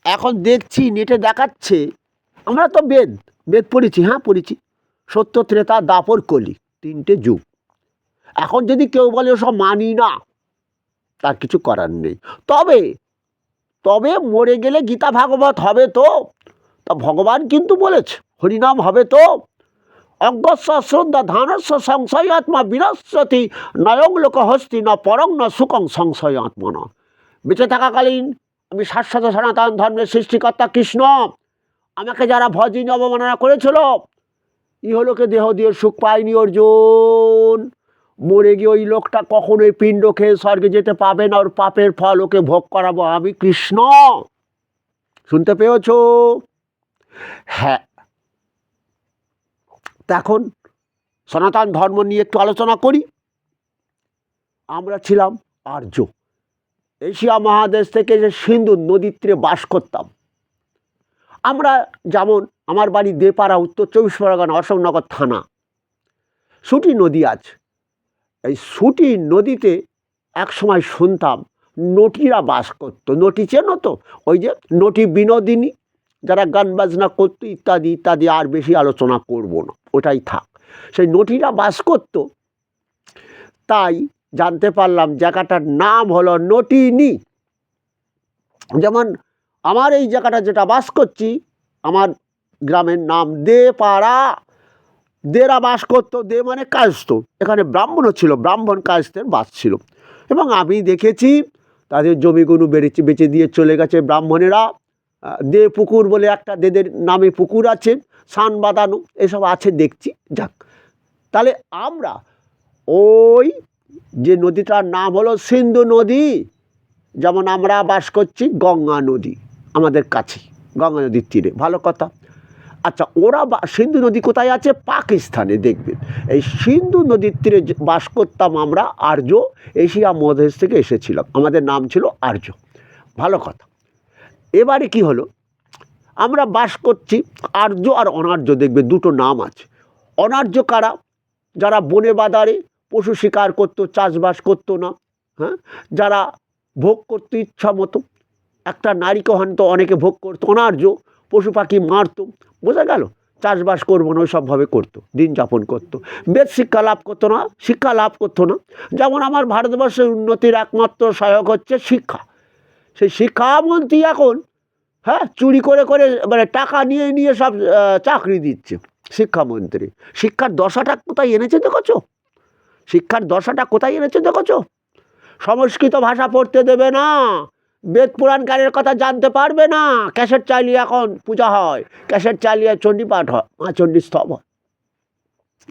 এখন দেখছি নেটে দেখাচ্ছে, আমরা তো বেদ বেদ পড়েছি, হ্যাঁ পড়েছি, সত্য ত্রেতা দাপর কলি, 3টে যুগ। এখন যদি কেউ বলে ওসব মানি না, তার কিছু করার নেই। তবে তবে মরে গেলে গীতা ভাগবত হবে তো, তা ভগবান কিন্তু বলেছে হরিনাম হবে তো। অজ্ঞস্য শ্রদ্ধা ধানস্য সংশয় আত্মা বিনশ্যতি নয়ং লোক হস্তি না পরং না সুখং সংশয় আত্মনা। বেঁচে থাকাকালীন আমি শাশ্বত সনাতন ধর্মের সৃষ্টিকর্তা কৃষ্ণ, আমাকে যারা ভজিনী অবমাননা করেছিল, ইহলোকে দেহ দিয়ে সুখ পায়নি অর্জুন। মরে গিয়ে ওই লোকটা কখনোই পিণ্ড খেয়ে স্বর্গে যেতে পাবে না, ওর পাপের ফল ওকে ভোগ করাবো আমি কৃষ্ণ। শুনতে পেয়েছ? হ্যাঁ। এখন সনাতন ধর্ম নিয়ে একটু আলোচনা করি। আমরা ছিলাম আর্য, এশিয়া মহাদেশ থেকে যে সিন্ধু নদীর তীরে বাস করতাম। আমরা যেমন, আমার বাড়ি দেপাড়া, উত্তর 24 পরগনা, অশোকনগর থানা। সুটি নদী আছে, এই সুটি নদীতে এক সময় শুনতাম নটিরা বাস করতো। নটি চেনো তো? ওই যে নটি বিনোদিনী, যারা গান বাজনা করতো ইত্যাদি ইত্যাদি, আর বেশি আলোচনা করব না, ওটাই থাক। সেই নটিরা বাস করতো, তাই জানতে পারলাম জায়গাটার নাম হলো নটিনী। যেমন আমার এই জায়গাটা যেটা বাস করছি, আমার গ্রামের নাম দেপাড়া। দেরা বাস করতো, দে মানে কায়স্থ। এখানে ব্রাহ্মণও ছিল, ব্রাহ্মণ কায়স্থের বাস ছিল। এবং আমি দেখেছি তাদের জমিগুলো বেচে দিয়ে চলে গেছে ব্রাহ্মণেরা। দে পুকুর বলে একটা দেদের নামে পুকুর আছে, সান বাঁধানো, এসব আছে দেখছি। যাক, তাহলে আমরা ওই যে নদীটার নাম হলো সিন্ধু নদী, যেমন আমরা বাস করছি গঙ্গা নদী আমাদের কাছে, গঙ্গা নদীর তীরে, ভালো কথা। আচ্ছা, ওরা সিন্ধু নদী কোথায় আছে? পাকিস্তানে। দেখবেন এই সিন্ধু নদীর তীরে বাস করতাম আমরা আর্য, এশিয়া মহাদেশ থেকে এসেছিলাম, আমাদের নাম ছিল আর্য, ভালো কথা। এবারে কি হলো, আমরা বাস করছি আর্য আর অনার্য, দেখবে দুটো নাম আছে। অনার্য কারা? যারা বনে বাদারে পশু শিকার করতো, চাষবাস করতো না, হ্যাঁ, যারা ভোগ করতো ইচ্ছা মতো, একটা নারীকে হয়তো অনেকে ভোগ করতো, অনার্য পশু পাখি মারতো, বোঝা গেল, চাষবাস করবো না ওইসবভাবে করতো, দিন যাপন করতো, বেদ শিক্ষা লাভ করতো না, শিক্ষা লাভ করতো না। যেমন আমার ভারতবর্ষের উন্নতির একমাত্র সহায়ক হচ্ছে শিক্ষা। সেই শিক্ষামন্ত্রী এখন, হ্যাঁ, চুরি করে করে মানে টাকা নিয়ে নিয়ে সব চাকরি দিচ্ছে শিক্ষামন্ত্রী। শিক্ষার দশাটা কোথায় এনেছে দেখেছো? শিক্ষার দশাটা কোথায় এনেছে দেখেছো? সংস্কৃত ভাষা পড়তে দেবে না, বেদ পুরাণকারের কথা জানতে পারবে না। ক্যাসেট চালিয়ে এখন পূজা হয়, ক্যাসেট চালিয়ে চণ্ডী পাঠ হয়, চণ্ডী স্তব হয়,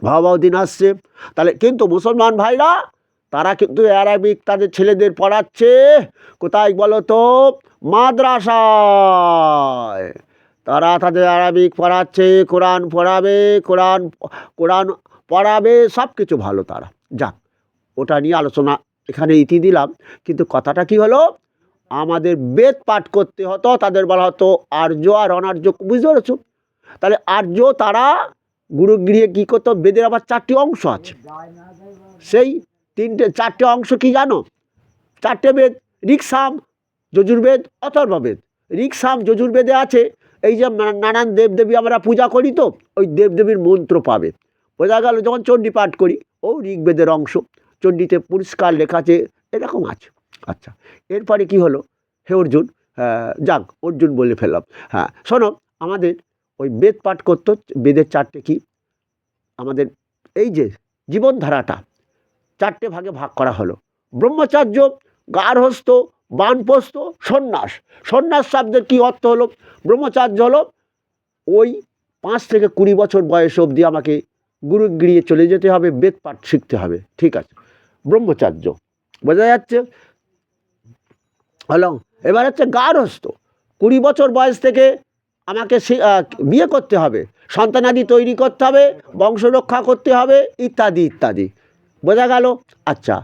ভাবাও দিন আসছে। তাহলে কিন্তু মুসলমান ভাইরা, তারা কিন্তু অ্যারাবিক তাদের ছেলেদের পড়াচ্ছে। কোথায় বলো তো? মাদ্রাসায় তারা তাদের অ্যারাবিক পড়াচ্ছে, কোরআন পড়াবে, কোরআন পড়াবে, সব কিছু ভালো। তারা যাক, ওটা নিয়ে আলোচনা এখানে ইতি দিলাম। কিন্তু কথাটা কি হলো, আমাদের বেদ পাঠ করতে হতো, তাদের বলা হতো আর্য আর অনার্য, বুঝতে পেরেছো? তাহলে আর্য তারা গুরুগৃহে কী করতো, বেদের আবার 4টি অংশ আছে। সেই 4টে অংশ কি জানো? 4টে বেদ, ঋক্সাম, যজুর্বেদ, অথর্ববেদ। ঋক্সাম যজুর্বেদে আছে এই যে নানান দেবদেবী আমরা পূজা করি, তো ওই দেবদেবীর মন্ত্র পাবে, বোঝা গেল। যখন চণ্ডী পাঠ করি, ও ঋগ্বেদের অংশ, চণ্ডীতে পরিষ্কার লেখা আছে, এরকম আছে। আচ্ছা, এরপরে কি হলো, হে অর্জুন, যাক অর্জুন বলে ফেললাম, হ্যাঁ শোনো, আমাদের ওই বেদ পাঠ করতো। বেদের 4টে কি, আমাদের এই যে জীবনধারাটা 4টে ভাগে ভাগ করা হলো। ব্রহ্মচার্য, গার্হস্থ, বানপ্রস্থ, সন্ন্যাস। সন্ন্যাস শব্দের কী অর্থ হলো? ব্রহ্মচার্য হলো ওই 5 থেকে 20 বছর বয়স অবধি আমাকে গুরুগৃহে চলে যেতে হবে, বেদ পাঠ শিখতে হবে, ঠিক আছে, ব্রহ্মচার্য, বোঝা যাচ্ছে হলো। এবার হচ্ছে গার্হস্থ, 20 বছর বয়স থেকে আমাকে বিয়ে করতে হবে, সন্তানাদি তৈরি করতে হবে, বংশ রক্ষা করতে হবে, ইত্যাদি ইত্যাদি, বোঝা গেল। আচ্ছা,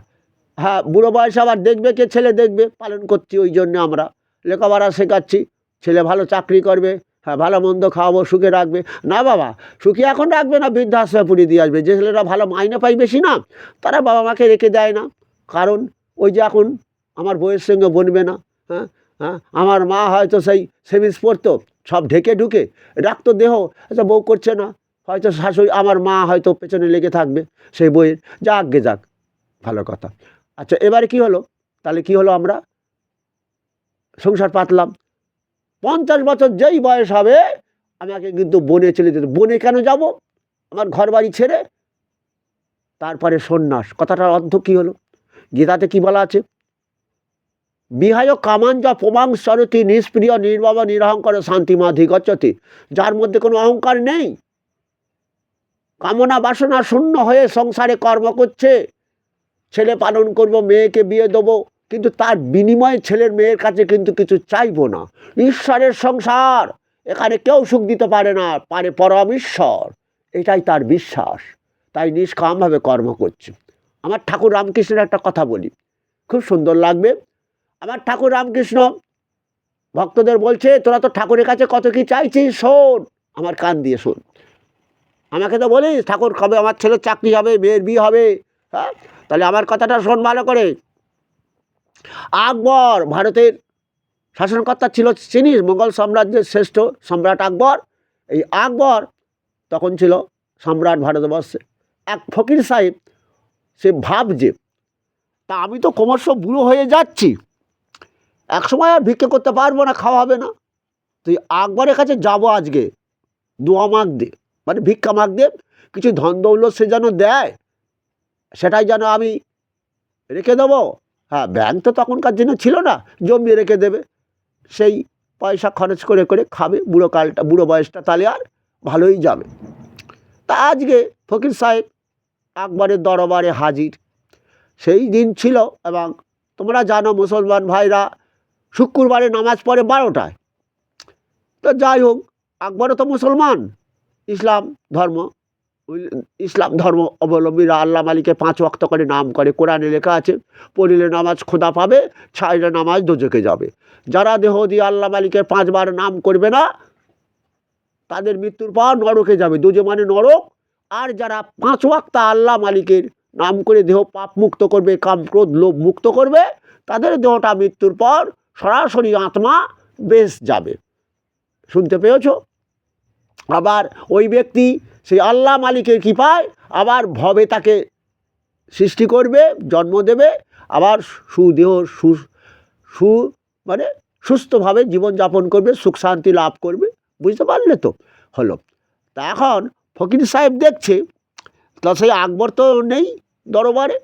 হ্যাঁ, বুড়ো বয়সে আবার দেখবে কে? ছেলে দেখবে, পালন করছি, ওই জন্য আমরা লেখাপড়া শেখাচ্ছি, ছেলে ভালো চাকরি করবে, হ্যাঁ, ভালো মন্দ খাওয়াবো, সুখে রাখবে। না বাবা, সুখে এখন রাখবে না, বৃদ্ধাশ্রমে পুড়িয়ে দিয়ে আসবে। যে ছেলেরা ভালো মাইনে পাই বেশি না, তারা বাবা মাকে রেখে দেয় না, কারণ ওই যে এখন আমার বইয়ের সঙ্গে বনবে না, হ্যাঁ, হ্যাঁ, আমার মা হয়তো সেই সেভিংস পরতো, সব ঢেকে ঢুকে রাখতো দেহ। আচ্ছা, বউ করছে না, হয়তো শাশুড়ি আমার মা হয়তো পেছনে লেগে থাকবে সেই বইয়ের। যাক গে যাক, ভালো কথা। আচ্ছা, এবারে কি হলো? তাহলে কি হলো? আমরা সংসার পাতলাম। 50 বছর যেই বয়স হবে আমাকে কিন্তু বনে চলে যেতে। বনে কেন যাব আমার ঘর বাড়ি ছেড়ে? তারপরে সন্ন্যাস, কথাটার অর্থ কি হলো? গীতাতে কি বলা আছে? বিহায় কামাঞ্জা পুমাং সরতি নিষ্প্রিয় নির্মম নিরহংকার শান্তিমাধি গচ্ছতি। যার মধ্যে কোনো অহংকার নেই, কামনা বাসনা শূন্য হয়ে সংসারে কর্ম করছে, ছেলে পালন করব, মেয়েকে বিয়ে দেবো, কিন্তু তার বিনিময়ে ছেলের মেয়ের কাছে কিন্তু কিছু চাইবো না। ঈশ্বরের সংসার, এখানে কেউ সুখ দিতে পারে না, পারে পরম ঈশ্বর, এটাই তার বিশ্বাস। তাই নিষ্কামভাবে কর্ম করছে। আমার ঠাকুর রামকৃষ্ণের একটা কথা বলি, খুব সুন্দর লাগবে। আমার ঠাকুর রামকৃষ্ণ ভক্তদের বলছে, তোরা তো ঠাকুরের কাছে কত কি চাইছিস, শোন, আমার কান দিয়ে শোন। আমাকে তো বলিস ঠাকুর কবে আমার ছেলের চাকরি হবে, মেয়ের বিয়ে হবে। হ্যাঁ, তাহলে আমার কথাটা শোন ভালো করে। আকবর ভারতের শাসনকর্তা ছিল, চিনিস? মোগল সাম্রাজ্যের শ্রেষ্ঠ সম্রাট আকবর। এই আকবর তখন ছিল সম্রাট ভারতবর্ষে। এক ফকির সাহেব সে ভাবছে, তা আমি তো ক্রমশ বুড়ো হয়ে যাচ্ছি, একসময় আর ভিক্ষে করতে পারবো না, খাওয়া হবে না। তুই আকবরের কাছে যাবো আজকে, দোয়া মাগ দে, মানে ভিক্ষা মাগ দে, কিছু ধন দৌলত সে যেন দেয়, সেটাই যেন আমি রেখে দেবো। হ্যাঁ, ব্যাংক তো তখনকার দিনে ছিল না, জমিয়ে রেখে দেবে, সেই পয়সা খরচ করে করে খাবে বুড়োকালটা, বুড়ো বয়সটা, তাহলে আর ভালোই যাবে। তা আজকে ফকির সাহেব আকবরের দরবারে হাজির। সেই দিন ছিল, এবং তোমরা জানো মুসলমান ভাইরা শুক্রবারে নামাজ পড়ে 12টায়। তো যাই হোক, আকবরও তো মুসলমান, ইসলাম ধর্ম, ইসলাম ধর্ম অবলম্বীরা আল্লাহ মালিকের 5 ওয়াক্ত করে নাম করে। কোরআনে লেখা আছে, পড়িলে নামাজ খোদা পাবে, ছাইলে নামাজ দোজখে যাবে। যারা দেহ দিয়ে আল্লাহ মালিকের 5 বার নাম করবে না, তাদের মৃত্যুর পর নরকে যাবে, দোজে মানে নরক। আর যারা 5 ওয়াক্ত আল্লাহ মালিকের নাম করে দেহ পাপ মুক্ত করবে, কাম ক্রোধ লোভ মুক্ত করবে, তাদের দেহটা মৃত্যুর পর সরাসরি আত্মা বেশ যাবে। শুনতে পেয়েছো? আবার ওই ব্যক্তি সেই আল্লাহ মালিকের কৃপায় আবার ভবে তাকে সৃষ্টি করবে, জন্ম দেবে, আবার সুদেহ সু মানে সুস্থভাবে জীবনযাপন করবে, সুখ শান্তি লাভ করবে। বুঝতে পারলে তো? হলো। তা এখন ফকির সাহেব দেখছে, তা সেই আকবর তো নেই দরবারে।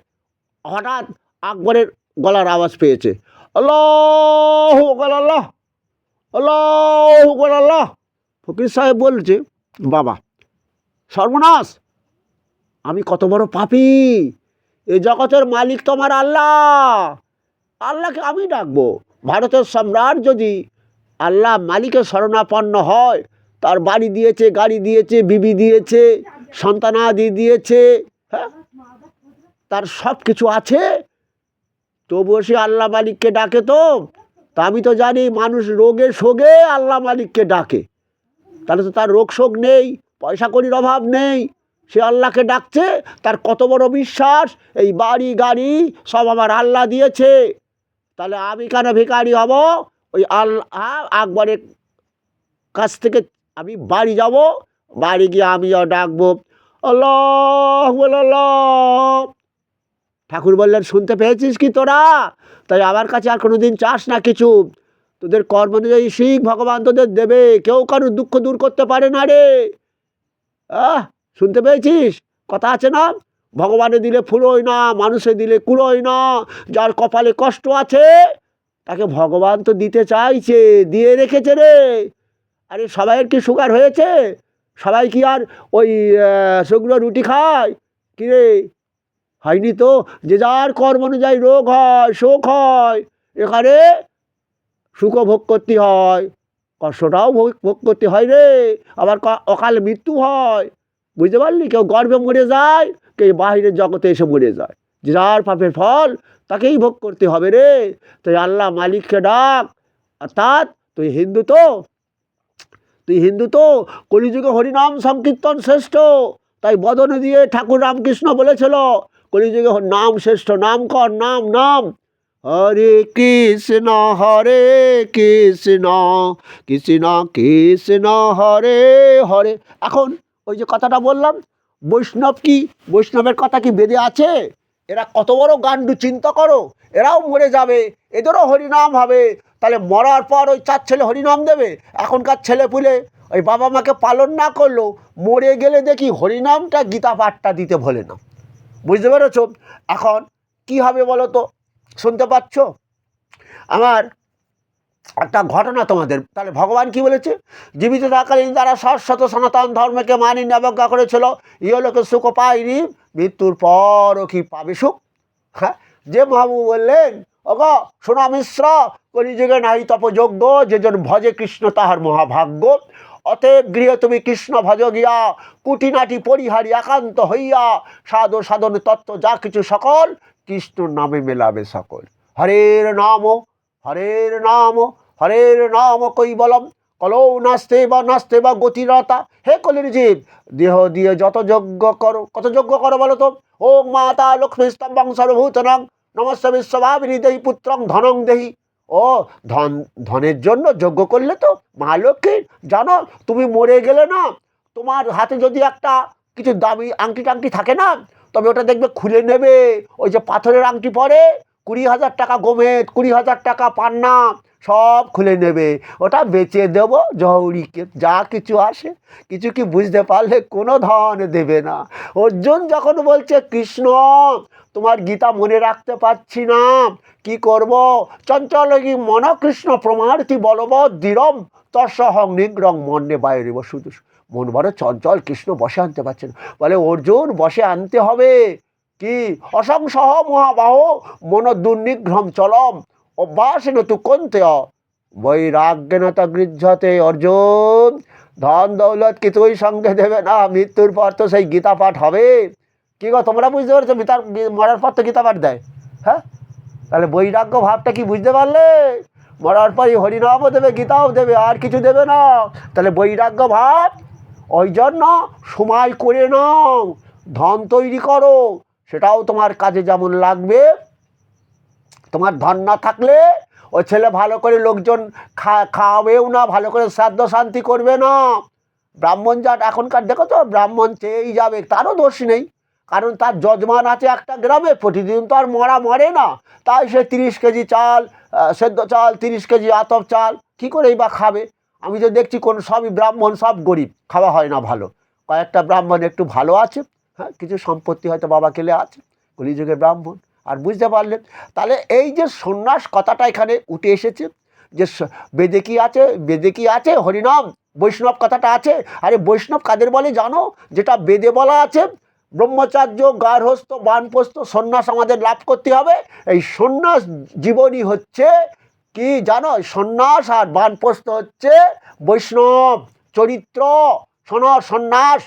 হঠাৎ আকবরের গলার আওয়াজ পেয়েছে, আল্লাহু আকবার, আল্লাহ, আল্লাহু আকবার, আল্লাহ। ফকির সাহেব বলছে, বাবা সর্বনাশ, আমি কত বড় পাপী, এ জগতের মালিক তো আমার আল্লাহ, আল্লাহকে আমি ডাকবো? ভারতের সম্রাট যদি আল্লাহ মালিকের শরণাপন্ন হয়, তার বাড়ি দিয়েছে, গাড়ি দিয়েছে, বিবি দিয়েছে, সন্তানাদি দিয়েছে, হ্যাঁ, তার সব কিছু আছে, তবুও সে আল্লাহ মালিককে ডাকে। তো তা আমি তো জানি মানুষ রোগে শোগে আল্লাহ মালিককে ডাকে, তাহলে তো তার রোগ শোক নেই, পয়সা কড়ির অভাব নেই, সে আল্লাহকে ডাকছে। তার কত বড় বিশ্বাস, এই বাড়ি গাড়ি সব আমার আল্লাহ দিয়েছে, তাহলে আমি কেন ভিখারি হব? ওই আল্লাহ আকবরের কাছ থেকে আমি বাড়ি যাব, বাড়ি গিয়ে আমিও ডাকবো, আল্লাহ আল্লাহ। ঠাকুর বললেন, শুনতে পেয়েছিস কি তোরা? তাই আমার কাছে আর কোনো দিন চাস না কিছু, তোদের কর্ম অনুযায়ী শিখ, ভগবান তোদের দেবে, কেউ কারোর দুঃখ দূর করতে পারে না রে। শুনতে পেয়েছিস? কথা আছে না, ভগবানে দিলে ফুরোয় না, মানুষে দিলে কুড়োয় না। যার কপালে কষ্ট আছে তাকে ভগবান তো দিতে চাইছে, দিয়ে রেখেছে রে। আরে সবাইয়ের কি সুগার হয়েছে? সবাই কি আর ওই শুকনো রুটি খায় কি রে? হয়নি তো। যে যার কর্ম অনুযায়ী রোগ হয়, শোক হয়, এখানে সুখ ভোগ করতে হয়, কষ্টটাও ভোগ করতে হয় রে। আবার অকালে মৃত্যু হয়, বুঝতে পারলি? কেউ গর্ভে মরে যায়, কেউ বাহিরের জগতে এসে মরে যায়। যে যার পাপের ফল তাকেই ভোগ করতে হবে রে। তাই আল্লাহ মালিককে ডাক। অর্থাৎ তুই হিন্দু তো কলিযুগে হরিনাম সংকীর্তন শ্রেষ্ঠ। তাই বদনে দিয়ে ঠাকুর রামকৃষ্ণ বলেছিল, কলিযুগে নাম শ্রেষ্ঠ, নাম কর, নাম নাম। হরে কৃষ্ণ কৃষ্ণ কৃষ্ণ হরে হরে। এখন ওই যে কথাটা বললাম, বৈষ্ণব কি, বৈষ্ণবের কথা কি বেদে আছে? এরা কত বড় গান্ডু চিন্তা করো, এরাও মরে যাবে, এদেরও হরিনাম হবে। তাহলে মরার পর ওই 4 ছেলে হরিনাম দেবে? এখনকার ছেলে পুলে ওই বাবা মাকে পালন না করলেও মরে গেলে দেখি হরিনামটা গীতা পাঠটা দিতে ভোলে না। বুঝতে পেরেছ? এখন কি হবে বলো তো? শুনতে পাচ্ছ? আমার একটা ঘটনা তোমাদের। তাহলে ভগবান কি বলেছে? জীবিত থাকালীন তারা শাশ্বত সনাতন ধর্মকে মানি অবজ্ঞা করেছিল, ইহলোকে সুখ পায়নি, মৃত্যুর পরও কি পাবে সুখ? হ্যাঁ, যে মহাবু বললেন, ওগো শোনা মিশ্র, কলিযুগে নাহি তপযোগ্য, যেজন ভজে কৃষ্ণ তাহার মহাভাগ্য। অতএব গৃহে তুমি কৃষ্ণ ভজ গিয়া, কুটিনাটি পরিহারি একান্ত হইয়া, সাধু সাধন তত্ত্ব যা কিছু সকল, কৃষ্ণ নামে মেলাবে সকল। হরের নাম হরের নাম হরের নাম কৈবলম, কলৌ নাস্তে বা গতিরতা। হে কলির জীব, দেহ দিয়ে যত যজ্ঞ করো, কত যজ্ঞ করো বলো তো? ওম মাতা লক্ষ্মী স্তম্ভং সর্বভূতনং, নমস্তে বিশ্বভাবিনী দেহি পুত্রং ধনং দেহি। ও ধনের জন্য যজ্ঞ করলে তো মা লক্ষ্মীর। জানো, তুমি মরে গেলে না, তোমার হাতে যদি একটা কিছু দামি আংটি টাংটি থাকে না, তবে ওটা দেখবে খুলে নেবে। ওই যে পাথরের আংটি পরে 20,000 টাকা গোমেদ, 20,000 টাকা পান্না, সব খুলে নেবে। ওটা বেচে দেব জহরিকে, যা কিছু আসে। কিছু কি বুঝতে পারলে? কোনো ধন দেবে না। অর্জুন যখন বলছে কৃষ্ণ তোমার গীতা মনে রাখতে পারছি না, কি করব? চঞ্চল মন কৃষ্ণ প্রমাণতি বলবৎ দৃঢ়ম, তৎসহং নিগ্রং মন্যে বাইরেব শুধু। মন বড় চঞ্চল, কৃষ্ণ বসে আনতে পারছে না। বলে অর্জুন বসে আনতে হবে কি? অসংসহ মহাবাহ মন দুর্নিগ্রহম চলম, অভ্যাসেন তু কন্তেয় বৈরাগ্যেন তা গৃহ্যতে। অর্জুন, ধন দৌলত কি তুই সঙ্গে দেবে না, মৃত্যুর পর তো সেই গীতা পাঠ হবে। কি গো, তোমরা বুঝতে পারছো? মরার পর তো গীতা পাঠ দেয়। হ্যাঁ, তাহলে বৈরাগ্য ভাবটা কি বুঝতে পারলে? মরার পরই হরিনামও দেবে, গীতাও দেবে, আর কিছু দেবে না। তাহলে বৈরাগ্য ভাব। ওই জন্য সময় করে নাও, ধন তৈরি করো, সেটাও তোমার কাজে যেমন লাগবে। তোমার ধন না থাকলে ওই ছেলে ভালো করে লোকজন খাওয়াবেও না, ভালো করে শ্রাদ্ধ শান্তি করবে না। ব্রাহ্মণ জাত এখনকার দেখো তো, ব্রাহ্মণ চেয়েই যাবে, তারও দোষ নেই, কারণ তার যজমান আছে একটা গ্রামে, প্রতিদিন তো আর মরে না। তাই সে 30 কেজি চাল, সেদ্ধ চাল, 30 কেজি আতপ চাল কী করেই বা খাবে? আমি তো দেখছি কোন সবই ব্রাহ্মণ, সব গরিব, খাওয়া হয় না ভালো। কয়েকটা ব্রাহ্মণ একটু ভালো আছে, হ্যাঁ, কিছু সম্পত্তি হয়তো বাবা কেলে আছে, কলিযুগে ব্রাহ্মণ। আর বুঝতে পারলেন? তাহলে এই যে সন্ন্যাস কথাটা এখানে উঠে এসেছে, যে বেদে কি আছে, বেদে কি আছে? হরিনাম। বৈষ্ণব কথাটা আছে। আরে বৈষ্ণব কাদের বলে জানো? যেটা বেদে বলা আছে, ব্রহ্মচার্য, গার্হস্থ, বানপ্রস্থ, সন্ন্যাস আমাদের লাভ করতে হবে। এই সন্ন্যাস জীবনী হচ্ছে কি জানো? সন্ন্যাস আর বানপ্রস্থ হচ্ছে বৈষ্ণব চরিত্র। শোনো, সন্ন্যাস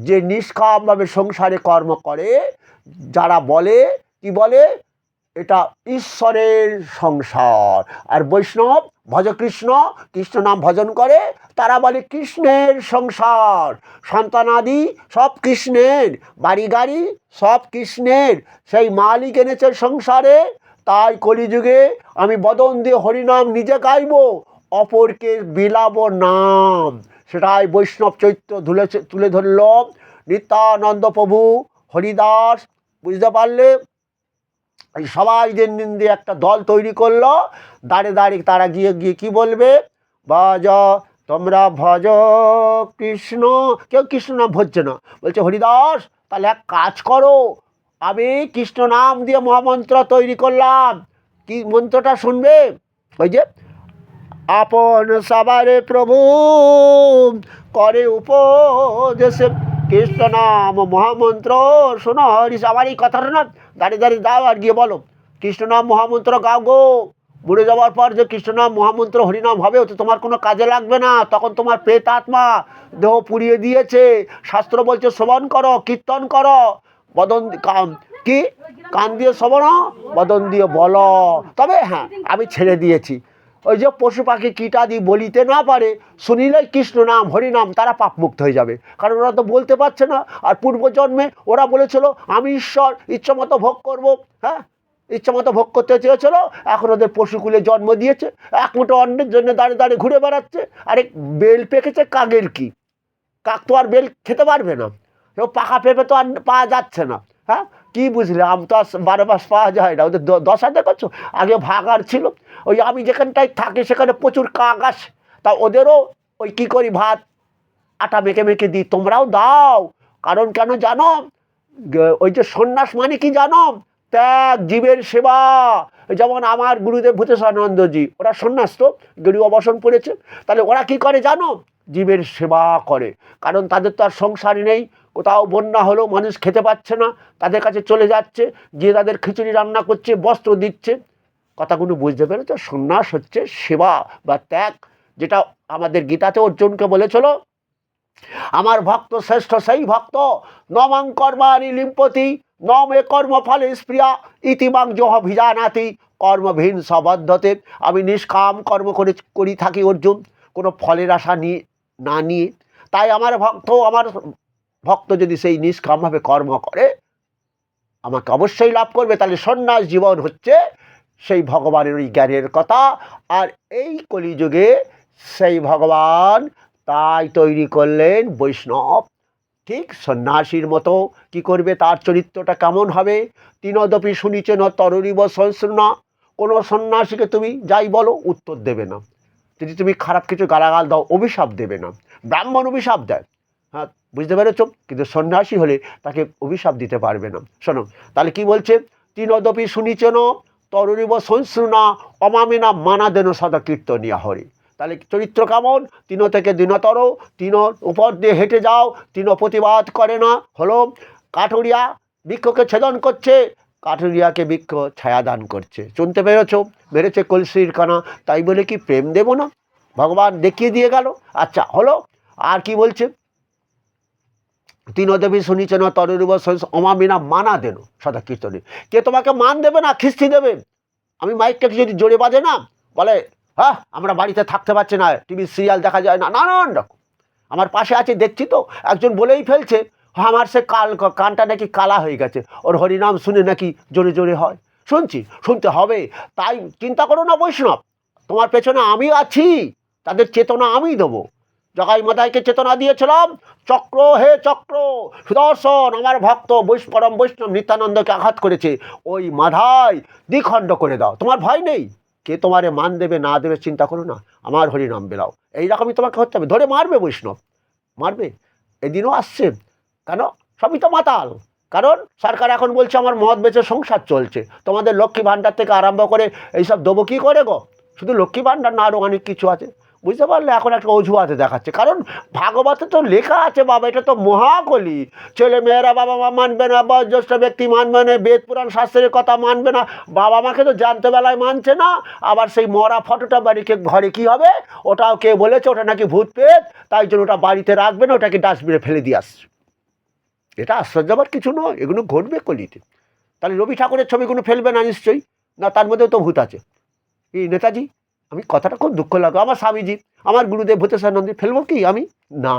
যে নিষ্কামভাবে সংসারে কর্ম করে, যারা বলে, কি বলে, এটা ঈশ্বরের সংসার। আর বৈষ্ণব ভজ কৃষ্ণ, কৃষ্ণ নাম ভজন করে, তারা বলে কৃষ্ণের সংসার। সন্তানাদি সব কৃষ্ণের, বাড়ি গাড়ি সব কৃষ্ণের, সেই মালিক এনেছে সংসারে। তাই কলিযুগে আমি বদন দিয়ে হরিনাম নিজে গাইব, অপরকে বিলাব নাম। সেটাই বৈষ্ণব চৈত্র তুলে ধরল নিত্যানন্দ প্রভু, হরিদাস। বুঝতে পারলে? সবাই দিন দিয়ে একটা দল তৈরি করলো, দাঁড়ে দাঁড়িয়ে তারা গিয়ে গিয়ে কি বলবে? ভজ, তোমরা ভজ কৃষ্ণ। কেউ কৃষ্ণ নাম ভজছে না, বলছে হরিদাস তাহলে এক কাজ করো, আমি কৃষ্ণ নাম দিয়ে মহামন্ত্র তৈরি করলাম। কি মন্ত্রটা শুনবে? ওই যে আপন সবারে প্রভু করে উপদেশে, কৃষ্ণ নাম মহামন্ত্র শোনো। হরি সবার এই কথাটা না দাঁড়িয়ে দাঁড়িয়ে দাও, আর গিয়ে বলো কৃষ্ণ নাম মহামন্ত্র গাও গো। মরে যাওয়ার পর যে কৃষ্ণ নাম মহামন্ত্র হরিনাম হবে, ওতে তোমার কোনো কাজে লাগবে না। তখন তোমার প্রেত আত্মা দেহ পুড়িয়ে দিয়েছে। শাস্ত্র বলছে শ্রবণ করো, কীর্তন করো, বদন কি কান দিয়ে শ্রবণ, বদন দিয়ে বলো। তবে হ্যাঁ, আমি ছেড়ে দিয়েছি, ওই যে পশু পাখি কীটাদি বলিতে না পারে, শুনিলেই কৃষ্ণ নাম হরিনাম, তারা পাপমুক্ত হয়ে যাবে। কারণ ওরা তো বলতে পারছে না। আর পূর্বজন্মে ওরা বলেছিল আমি ঈশ্বর, ইচ্ছা মতো ভোগ করবো। হ্যাঁ, ইচ্ছা মতো ভোগ করতে চেয়েছিল, এখন ওদের পশুকুলে জন্ম দিয়েছে, এক মুঠো অন্নের জন্য দাঁড়িয়ে দাঁড়িয়ে ঘুরে বেড়াচ্ছে। আরে বেল পেকেছে, কাকের কি? কাক তো আর বেল খেতে পারবে না, ও পাকা পেঁপে তো আর পাওয়া যাচ্ছে না। হ্যাঁ, কি বুঝলে, আম তো আর 12 মাস পাওয়া যায় না। ওদের দশা দেখছো, আগে ভাগার ছিল। ওই আমি যেখানটায় থাকি সেখানে প্রচুর কাক আসে, তা ওদেরও ওই কী করি, ভাত আটা মেখে মেখে দিই, তোমরাও দাও। কারণ কেন জানো, ওই যে সন্ন্যাস মানে কি জানো, ত্যাগ, জীবের সেবা। যেমন আমার গুরুদেব ভূতেশানন্দজি, ওরা সন্ন্যাস তো, গেরু অবসন পড়েছে। তাহলে ওরা কি করে জানো, জীবের সেবা করে। কারণ তাদের তো আর সংসার নেই, কোথাও বন্যা হলো, মানুষ খেতে পাচ্ছে না, তাদের কাছে চলে যাচ্ছে, যে তাদের খিচুড়ি রান্না করছে, বস্ত্র দিচ্ছে। কথাগুলো বুঝতে পেরেছো? সন্ন্যাস হচ্ছে সেবা বা ত্যাগ, যেটা আমাদের গীতাতে অর্জুনকে বলেছিল, আমার ভক্ত শ্রেষ্ঠ সেই ভক্ত, নমাং কর্মাণি লিম্পতি, ন মে কর্মফলে স্প্রিয়া, ইতিমাং জহ ভিজানাতি, কর্মভিন সবদ্ধতে। আমি নিষ্কাম কর্ম করি থাকি অর্জুন, কোনো ফলের আশা না নিয়ে। তাই আমার ভক্ত যদি সেই নিষ্কামভাবে কর্ম করে, আমাকে অবশ্যই লাভ করবে। তাহলে সন্ন্যাস জীবন হচ্ছে সেই ভগবানের ওই জ্ঞানের কথা। আর এই কলিযুগে সেই ভগবান তাই তৈরি করলেন বৈষ্ণব, ঠিক সন্ন্যাসীর মতো। কি করবে, তার চরিত্রটা কেমন হবে? তিনদপি শুনিছেন তরুরিব সংস্রণা। কোনো সন্ন্যাসীকে তুমি যাই বলো উত্তর দেবে না, যদি তুমি খারাপ কিছু গালাগাল দাও অভিশাপ দেবে না। ব্রাহ্মণ অভিশাপ দেয়, হ্যাঁ বুঝতে পেরেছ, কিন্তু সন্ন্যাসী হলে তাকে অভিশাপ দিতে পারবে না। শোনো তাহলে কি বলছে, তিনদপি শুনিছেন তরুরিব সংস্রণা, অমামিনা মানা দেন সদা কীর্তনিয়া হরি। তাহলে চরিত্র কেমন, তিন থেকে দিনতর, তিন উপর দিয়ে হেঁটে যাও, তিন প্রতিবাদ করে না। হলো কাঠুরিয়া বৃক্ষকে ছেদন করছে, কাঠুরিয়াকে বৃক্ষ ছায়াদান করছে। শুনতে পেরেছ, মেরেছে কলসির কানা, তাই বলে কি প্রেম দেব না? ভগবান দেখিয়ে দিয়ে গেল। আচ্ছা হলো, আর কি বলছে, তিনদেবী শুনিছেন তরুব অমামিনা মানা দেন সদা কীর্তনে। কে তোমাকে মান দেবে না, খিস্তি দেবে? আমি মাইকটা যদি জোরে বাজে না, বলে হ্যাঁ আমরা বাড়িতে থাকতে পারছি না, টিভি সিরিয়াল দেখা যায় না, নানান রকম। আমার পাশে আছে, দেখছি তো, একজন বলেই ফেলছে আমার সে কানটা নাকি কালা হয়ে গেছে, ওর হরিনাম শুনে নাকি জোরে জোরে হয়। শুনতে হবে। তাই চিন্তা করো না বৈষ্ণব, তোমার পেছনে আমি আছি, তাদের চেতনা আমি দেবো। জগাই মাদাইকে চেতনা দিয়েছিলাম, চক্র হে চক্র, সুদর্শন আমার ভক্ত পরম বৈষ্ণব নিত্যানন্দকে আঘাত করেছে, ওই মাধাই দ্বিখণ্ড করে দাও। তোমার ভয় নেই, কে তোমারে মান দেবে না দেবে চিন্তা করো না, আমার হরিনাম বেরাও। এইরকমই তোমাকে হতে হবে, ধরে মারবে বৈষ্ণব, মারবে। এদিনও আসছে, কেন? সবই তো মাতাল। কারণ সরকার এখন বলছে আমার মদ বেচে সংসার চলছে, তোমাদের লক্ষ্মী ভাণ্ডার থেকে আরম্ভ করে এইসব দেবো কী করে গো? শুধু লক্ষ্মী ভাণ্ডার না, আরও অনেক কিছু আছে, বুঝতে পারলে? এখন একটা অজুহাতে দেখাচ্ছে, কারণ ভাগবতে তো লেখা আছে বাবা, এটা তো মহাকলি। ছেলে মেয়েরা বাবা মা মানবে না, বয়োজ্যেষ্ঠ ব্যক্তি মানবে না, বেদ পুরাণ শাস্ত্রের কথা মানবে না, বাবা মাকে তো জানতে বেলায় মানছে না। আবার সেই মরা ফটোটা বাড়িকে ঘরে কি হবে, ওটাও কে বলেছে ওটা নাকি ভূত পেত, তাই জন্য ওটা বাড়িতে রাখবে না, ওটাকে ডাস্টবিনে ফেলে দিয়ে আসছে। এটা আশ্চর্য আবার কিছু নয়, এগুলো ঘটবে কলিতে। তাহলে রবি ঠাকুরের ছবিগুলো ফেলবে না নিশ্চয়ই, না তার মধ্যেও তো ভূত আছে। এই নেতাজি, আমি কথাটা খুব দুঃখ লাগলো, আমার স্বামীজি, আমার গুরুদেব ভূতেশানন্দজি, ফেলবো কি আমি? না,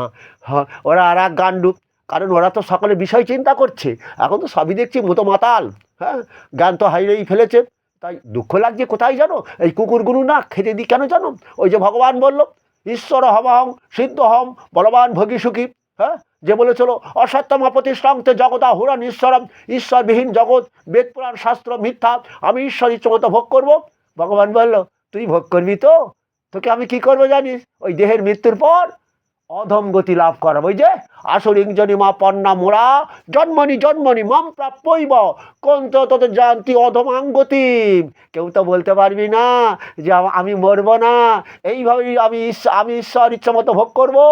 হ্যাঁ ওরা আর এক গান্ডুপ, কারণ ওরা তো সকলে বিষয় চিন্তা করছে, এখন তো সবই দেখছি মতো মাতাল। হ্যাঁ, জ্ঞান তো হারিয়েই ফেলেছে, তাই দুঃখ লাগছে। কোথায় জানো, এই কুকুরগুলো না খেতে দিই কেন জানো? ওই যে ভগবান বলল ঈশ্বর হমহং সিদ্ধ হম বলবান ভোগী সুখী। হ্যাঁ, যে বলেছিল অসত্যমা প্রতিষ্ঠাংতে জগতা হুরান ঈশ্বরম, ঈশ্বরবিহীন জগৎ, বেদ পুরাণ শাস্ত্র মিথ্যা, আমি ঈশ্বর ইচ্ছামতো ভোগ করবো। ভগবান বলল তুই ভোগ করবি তো, তোকে আমি কি করবো জানিস? ওই দেহের মৃত্যুর পর অধম গতি লাভ করাবো। ওই যে আসরিং জনিমা পন্না মোরা জন্মনি জন্মনি মাম প্রাপ্যইব কোন তো তোদের জানতি অধমাঙ্গতি। কেউ তো বলতে পারবি না যে আমি মরবো না, এইভাবেই আমি ঈশ্বর ইচ্ছা মতো ভোগ করবো।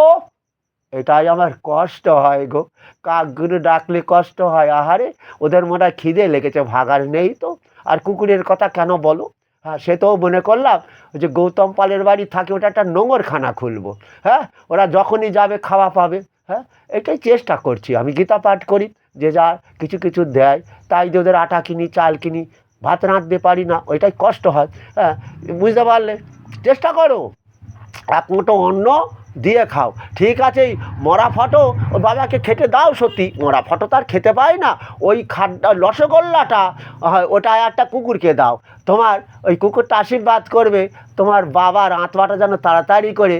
এটাই আমার কষ্ট হয় গো, কাকগুলো ডাকলে কষ্ট হয়। আহারে, ওদের মনে হয় খিদে লেগেছে, ভাগার নেই তো। আর কুকুরের কথা কেন বলো? হ্যাঁ, সে তো মনে করলাম যে গৌতম পালের বাড়ি থাকে, ওটা একটা নোংরখানা খুলবো। হ্যাঁ, ওরা যখনই যাবে খাওয়া পাবে। হ্যাঁ, এটাই চেষ্টা করছি। আমি গীতা পাঠ করি, যে যা কিছু কিছু দেয় তাই যে ওদের আটা কিনি, চাল কিনি, ভাত রাঁধতে পারি না, ওইটাই কষ্ট হয়। হ্যাঁ, বুঝতে পারলে? চেষ্টা করো। এক মুঠো অন্ন দিয়ে খাও, ঠিক আছে। এই মরা ফটো ওই বাবাকে খেতে দাও, সত্যি মরা ফটো তো আর খেতে পায় না, ওই রসগোল্লাটা ওটা একটা কুকুরকে দাও, তোমার ওই কুকুরটা আশীর্বাদ করবে, তোমার বাবার আঁতবাটা যেন তাড়াতাড়ি করে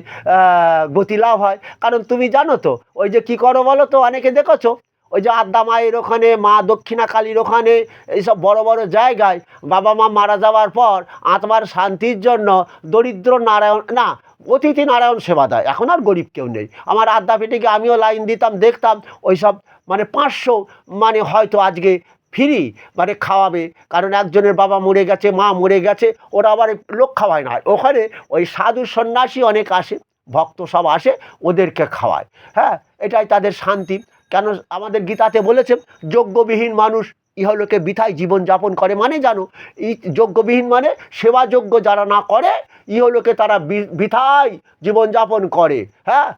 গতি লাভ হয়। কারণ তুমি জানো তো ওই যে কী করো বলো তো, অনেকে দেখেছো ওই যে আদ্যা মায়ের ওখানে, মা দক্ষিণা কালীর ওখানে, এইসব বড় বড় জায়গায় বাবা মা মারা যাওয়ার পর আত্মার শান্তির জন্য দরিদ্র নারায়ণ না অতিথি নারায়ণ সেবা দেয়। এখন আর গরিব কেউ নেই। আমার আদ্যাপীঠে আমিও লাইন দিতাম, দেখতাম ওই সব মানে 500 মানে হয়তো আজকে ফ্রি মানে খাওয়াবে, কারণ একজনের বাবা মরে গেছে, মা মরে গেছে, ওরা আবার লোক খাওয়ায় না, ওখানে ওই সাধু সন্ন্যাসী অনেক আসে, ভক্ত সব আসে, ওদেরকে খাওয়ায়। হ্যাঁ, এটাই তাদের শান্তি। কেন আমাদের গীতাতে বলেছে যোগ্যবিহীন মানুষ ইহলোকে বৃথায় জীবনযাপন করে, মানে জানো এই যোগ্যবিহীন মানে সেবাযোগ্য যারা না করে ইহলোকে তারা বৃথায় জীবনযাপন করে। হ্যাঁ,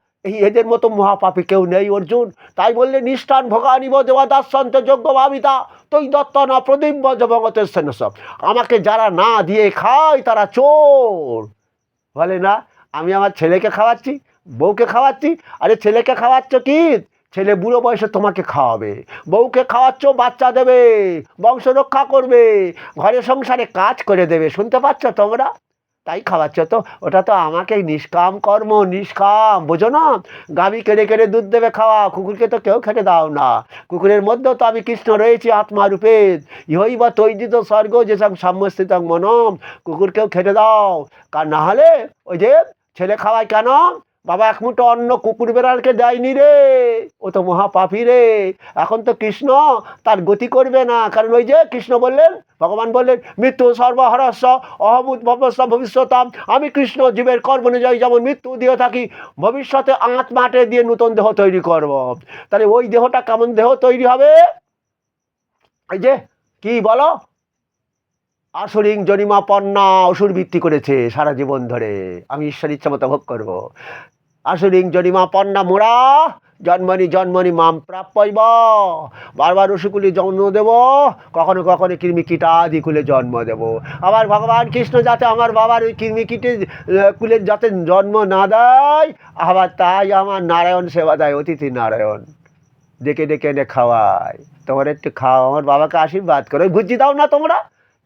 এদের মতো মহাপাপী কেউ নেই অর্জুন। তাই বললে নিষ্ঠান ভোগানিব দেওয়া দাসন্ত যোগ্য ভাবিতা তৈ দত্ত না প্রদীপ জগতের সেনসব, আমাকে যারা না দিয়ে খায় তারা চোর। বলে না আমি আমার ছেলেকে খাওয়াচ্ছি, বউকে খাওয়াচ্ছি, আরে ছেলেকে খাওয়াচ্ছ কি, ছেলে বুড়ো বয়সে তোমাকে খাওয়াবে, বউকে খাওয়াচ্ছ বাচ্চা দেবে, বংশ রক্ষা করবে, ঘরে সংসারে কাজ করে দেবে, শুনতে পাচ্ছ তোমরা? তাই খাওয়াচ্ছ তো, ওটা তো আমাকে নিষ্কাম কর্ম, নিষ্কাম, বোঝো না? গাভী কেড়ে কেড়ে দুধ দেবে খাওয়া, কুকুরকে তো কেউ খেতে দাও না। কুকুরের মধ্যেও তো আমি কৃষ্ণ রয়েছি আত্মারূপে, ইহই বা তৈজিত স্বর্গ যেসব সাম্যস্থিত মনম, কুকুরকেও খেতে দাও। কার না হলে ওই যে ছেলে খাওয়ায় কেন, বাবা এক মুঠো অন্ন কুকুর বেড়ালকে দেয়নি রে, ও তো মহাপাপী রে। এখন তো কৃষ্ণ তার গতি করবে না, কারণ ওই যে কৃষ্ণ বললেন, ভগবান বললেন মৃত্যু সর্বহরস্য অহভূত ভবস্য ভবিষ্যতাম, আমি কৃষ্ণ জীবের কর্ম অনুযায়ী যেমন মৃত্যু দিয়ে থাকি, ভবিষ্যতে আত্মাটে দিয়ে নতুন দেহ তৈরি করব। তাহলে ওই দেহটা কেমন দেহ তৈরি হবে? এই যে কি বলো, আসরিং জনিমা পন্না, অসুর ভিত্তি করেছে সারা জীবন ধরে, আমি ঈশ্বর ইচ্ছা মতো ভোগ করবো। আসরিং জনিমা পন্না মোরা জন্মনি জন্মনি মাম প্রাপ্যইব, বারবার রসিকুলি জন্ম দেব, কখনো কখনো কৃমিকীটাদি কুলে জন্ম দেব। আবার ভগবান কৃষ্ণ যাতে আমার বাবার ওই কৃমিকীটে কুলের যাতে জন্ম না দেয়, আবার তাই আমার নারায়ণ সেবা দেয়, অতিথি নারায়ণ ডেকে ডেকে এনে খাওয়ায়। তোমার একটু খাও, আমার বাবাকে আশীর্বাদ করো। ওই ভুজি দাও না তোমরা,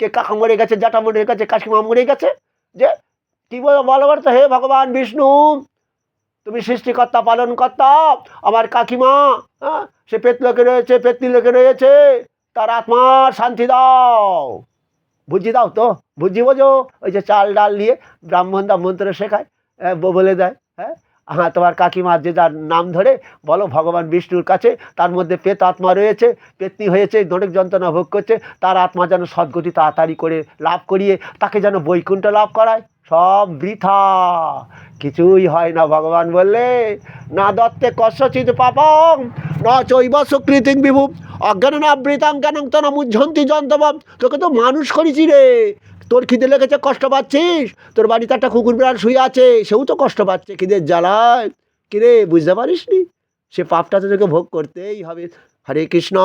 কে কাকা মরে গেছে, জ্যাঠা মরে গেছে, কাকিমা মরে গেছে, যে কী বলবার তো, হে ভগবান বিষ্ণু তুমি সৃষ্টিকর্তা পালনকর্তা, আমার কাকিমা হ্যাঁ সে পেতলোকে রয়েছে, পেতনি লোকে রয়েছে, তার আত্মার শান্তি দাও। ভুজি দাও তো, ভুজি বোঝো, ওই যে চাল ডাল নিয়ে ব্রাহ্মণদা মন্ত্র শেখায়, বলে দেয়। হ্যাঁ হ্যাঁ, তোমার কাকিমার যে যার নাম ধরে বলো ভগবান বিষ্ণুর কাছে, তার মধ্যে পেত আত্মা রয়েছে, পেতনি হয়েছে, দৈনিক যন্ত্রণা ভোগ করছে, তার আত্মা যেন সদ্গতি তাড়াতাড়ি করে লাভ করিয়ে তাকে যেন বৈকুণ্ঠ লাভ করায়। সব বৃথা, কিছুই হয় না। ভগবান বললে না দত্তে কস্যচিৎ পাপং ন চৈব সুকৃতিং বিভু অজ্ঞানাবৃতাং জ্ঞানং তনা মুঝন্তি যন্তবম, তোকে তো মানুষ করেছি রে, তোর খিদে লেগেছে কষ্ট পাচ্ছিস, তোর বাড়িতে একটা কুকুর বিড়াল শুয়ে আছে, সেও তো কষ্ট পাচ্ছে খিদের জ্বালায়, কিরে বুঝতে পারিস নি? সে পাপটা তো তোকে ভোগ করতেই হবে। হরে কৃষ্ণ,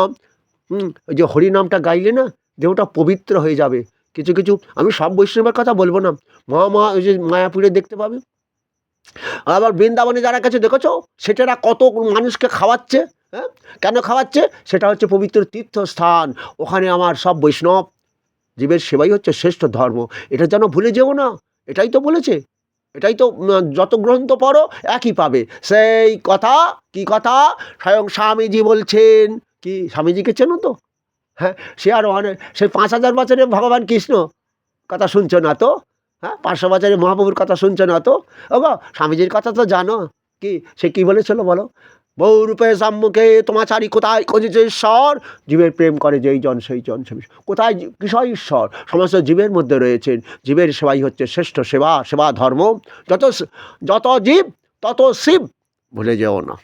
ওই যে হরিনামটা গাইলে না দেহটা পবিত্র হয়ে যাবে। কিছু কিছু, আমি সব বৈষ্ণবের কথা বলবো না, ওই যে মায়াপুরে দেখতে পাবে, আবার বৃন্দাবনে যারা কাছে দেখেছো সেটারা কত মানুষকে খাওয়াচ্ছে। হ্যাঁ, কেন খাওয়াচ্ছে? সেটা হচ্ছে পবিত্র তীর্থস্থান, ওখানে আমার সব বৈষ্ণব জীবের সেবাই হচ্ছে শ্রেষ্ঠ ধর্ম, এটা যেন ভুলে যেও না। এটাই তো বলেছে, এটাই তো যত গ্রন্থ পড়ো একই পাবে সেই কথা। কি কথা? স্বয়ং স্বামীজি বলছেন। কি স্বামীজিকে চেনো তো? হ্যাঁ, সে আর অনেক, সেই 5000 বছরের ভগবান কৃষ্ণ কথা শুনছো না তো? হ্যাঁ, 500 বছরের মহাপ্রভুর কথা শুনছো না তো? ও গো, স্বামীজির কথা তো জানো। কি সে কী বলেছিল বলো? বহুরূপে সম্মুখে তোমাচারী কোথায় খুঁজেছে ঈশ্বর, জীবের প্রেম করে যেই জন সেই জন সে কোথায় কিসয় ঈশ্বর, সমস্ত জীবের মধ্যে রয়েছেন। জীবের সেবাই হচ্ছে শ্রেষ্ঠ সেবা, সেবা ধর্ম। যত জীব তত শিব, ভুলে যেও না।